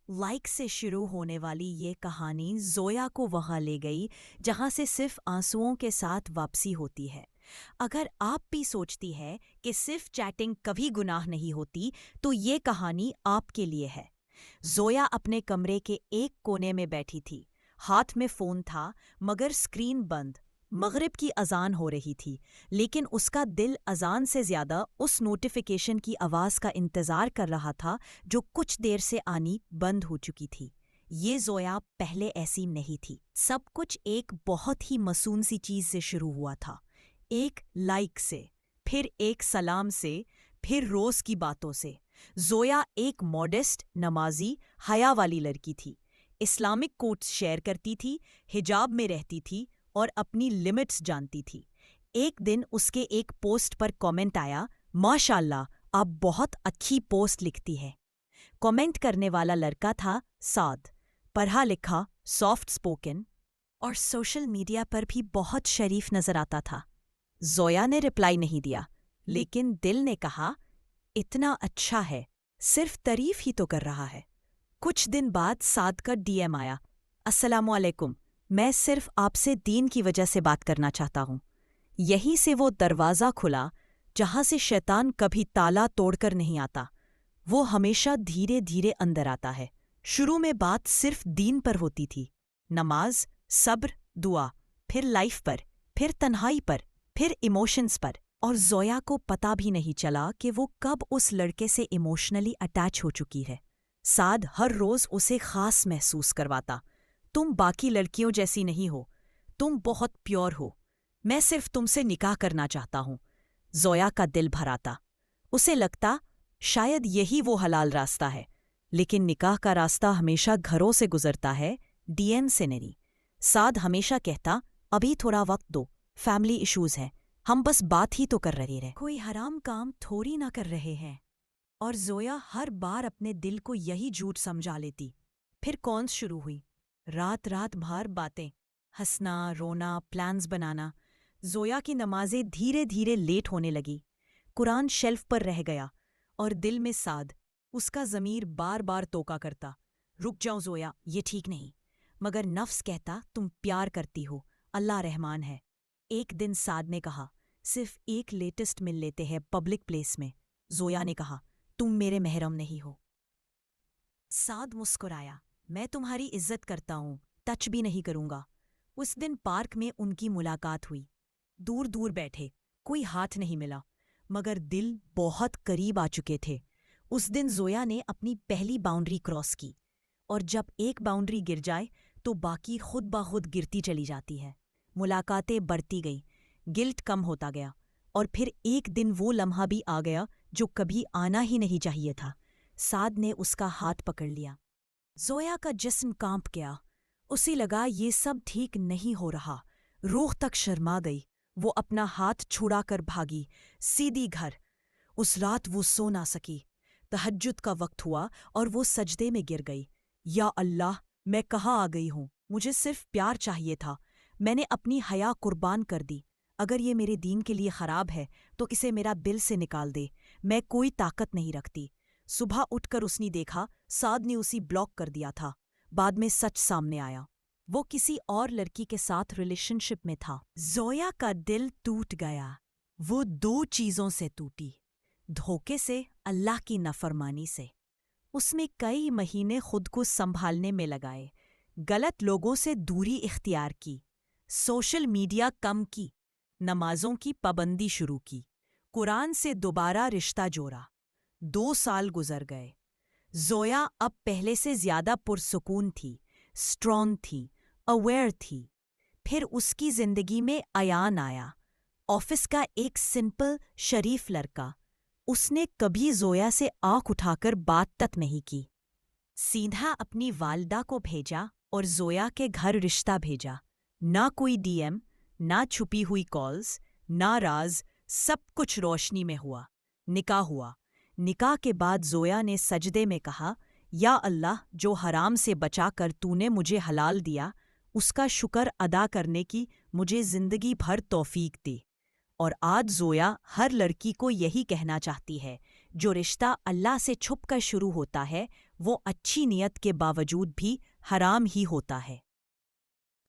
Like سے شروع ہونے والی یہ کہانی زویا کو وہاں لے گئی جہاں سے صرف آنسوؤں کے ساتھ واپسی ہوتی ہے۔ اگر آپ بھی سوچتی ہے کہ صرف چیٹنگ کبھی گناہ نہیں ہوتی تو یہ کہانی آپ کے لیے ہے۔ زویا اپنے کمرے کے ایک کونے میں بیٹھی تھی، ہاتھ میں فون تھا مگر اسکرین بند۔ مغرب کی اذان ہو رہی تھی لیکن اس کا دل اذان سے زیادہ اس نوٹیفیکیشن کی آواز کا انتظار کر رہا تھا جو کچھ دیر سے آنی بند ہو چکی تھی۔ یہ زویا پہلے ایسی نہیں تھی۔ سب کچھ ایک بہت ہی معصوم سی چیز سے شروع ہوا تھا، ایک لائک سے، پھر ایک سلام سے، پھر روز کی باتوں سے۔ زویا ایک ماڈسٹ، نمازی، حیا والی لڑکی تھی۔ اسلامک کوٹس شیئر کرتی تھی، حجاب میں رہتی تھی اور اپنی لمٹس جانتی تھی۔ ایک دن اس کے ایک پوسٹ پر کامنٹ آیا، ماشاءاللہ آپ بہت اچھی پوسٹ لکھتی ہے۔ کامنٹ کرنے والا لڑکا تھا سعد، پڑھا لکھا، سافٹ سپوکن اور سوشل میڈیا پر بھی بہت شریف نظر آتا تھا۔ زویا نے رپلائی نہیں دیا لیکن دل نے کہا اتنا اچھا ہے، صرف تعریف ہی تو کر رہا ہے۔ کچھ دن بعد سعد کا ڈی ایم آیا، السلام علیکم، میں صرف آپ سے دین کی وجہ سے بات کرنا چاہتا ہوں۔ یہیں سے وہ دروازہ کھلا جہاں سے شیطان کبھی تالا توڑ کر نہیں آتا، وہ ہمیشہ دھیرے دھیرے اندر آتا ہے۔ شروع میں بات صرف دین پر ہوتی تھی، نماز، صبر، دعا، پھر لائف پر، پھر تنہائی پر، پھر ایموشنز پر، اور زویا کو پتہ بھی نہیں چلا کہ وہ کب اس لڑکے سے ایموشنلی اٹیچ ہو چکی ہے۔ سعد ہر روز اسے خاص محسوس کرواتا، تم باقی لڑکیوں جیسی نہیں ہو، تم بہت پیور ہو، میں صرف تم سے نکاح کرنا چاہتا ہوں۔ زویا کا دل بھراتا، اسے لگتا شاید یہی وہ حلال راستہ ہے، لیکن نکاح کا راستہ ہمیشہ گھروں سے گزرتا ہے، ڈی ایم سے نہیں۔ سعد ہمیشہ کہتا ابھی تھوڑا وقت دو، فیملی ایشوز ہیں، ہم بس بات ہی تو کر رہے رہے، کوئی حرام کام تھوڑی نہ کر رہے ہیں۔ اور زویا ہر بار اپنے دل کو یہی جھوٹ سمجھا لیتی۔ پھر کونس شروع ہوئی، رات رات بھر باتیں، ہنسنا، رونا، پلانز بنانا۔ زویا کی نمازیں دھیرے دھیرے لیٹ ہونے لگی، قرآن شیلف پر رہ گیا، اور دل میں سعد، اس کا ضمیر بار بار توقع کرتا، رک جاؤ زویا، یہ ٹھیک نہیں۔ مگر نفس کہتا تم پیار کرتی ہو، اللہ رحمان ہے۔ ایک دن سعد نے کہا صرف ایک لیٹسٹ مل لیتے ہیں پبلک پلیس میں۔ زویا نے کہا تم میرے محرم نہیں ہو۔ سعد مسکرایا، میں تمہاری عزت کرتا ہوں، ٹچ بھی نہیں کروں گا۔ اس دن پارک میں ان کی ملاقات ہوئی، دور دور بیٹھے، کوئی ہاتھ نہیں ملا، مگر دل بہت قریب آ چکے تھے۔ اس دن زویا نے اپنی پہلی باؤنڈری کراس کی، اور جب ایک باؤنڈری گر جائے تو باقی خود بخود گرتی چلی جاتی ہے۔ ملاقاتیں بڑھتی گئیں، گلٹ کم ہوتا گیا، اور پھر ایک دن وہ لمحہ بھی آ گیا جو کبھی آنا ہی نہیں چاہیے تھا۔ سعد نے اس کا ہاتھ پکڑ لیا، زویا کا جسم کانپ گیا، اسے لگا یہ سب ٹھیک نہیں ہو رہا، روح تک شرما گئی۔ وہ اپنا ہاتھ چھڑا کر بھاگی سیدھی گھر۔ اس رات وہ سو نہ سکی، تہجد کا وقت ہوا اور وہ سجدے میں گر گئی۔ یا اللہ، میں کہاں آ گئی ہوں؟ مجھے صرف پیار چاہیے تھا، میں نے اپنی حیا قربان کر دی۔ اگر یہ میرے دین کے لیے خراب ہے تو اسے میرا دل سے نکال دے، میں کوئی طاقت نہیں رکھتی۔ صبح اٹھ کر اس نے دیکھا سعد نے اسے بلاک کر دیا تھا۔ بعد میں سچ سامنے آیا، وہ کسی اور لڑکی کے ساتھ ریلیشن شپ میں تھا۔ زویا کا دل ٹوٹ گیا۔ وہ دو چیزوں سے ٹوٹی، دھوکے سے، اللہ کی نافرمانی سے۔ اس میں کئی مہینے خود کو سنبھالنے میں لگائے، غلط لوگوں سے دوری اختیار کی، سوشل میڈیا کم کی، نمازوں کی پابندی شروع کی، قرآن سے دوبارہ رشتہ جوڑا۔ 2 سال گزر گئے۔ زویا اب پہلے سے زیادہ پرسکون تھی، اسٹرانگ تھی، اویئر تھی۔ پھر اس کی زندگی میں ایان آیا، آفس کا ایک سمپل، شریف لڑکا۔ اس نے کبھی زویا سے آنکھ اٹھا کر بات تک نہیں کی، سیدھا اپنی والدہ کو بھیجا اور زویا کے گھر رشتہ بھیجا۔ نہ کوئی ڈی ایم، نہ چھپی ہوئی کالز، نہ راز، سب کچھ روشنی میں ہوا۔ نکاح ہوا۔ نکاح کے بعد زویا نے سجدے میں کہا، یا اللہ، جو حرام سے بچا کر تو نے مجھے حلال دیا، اس کا شکر ادا کرنے کی مجھے زندگی بھر توفیق دی۔ اور آج زویا ہر لڑکی کو یہی کہنا چاہتی ہے، جو رشتہ اللہ سے چھپ کر شروع ہوتا ہے وہ اچھی نیت کے باوجود بھی حرام ہی ہوتا ہے۔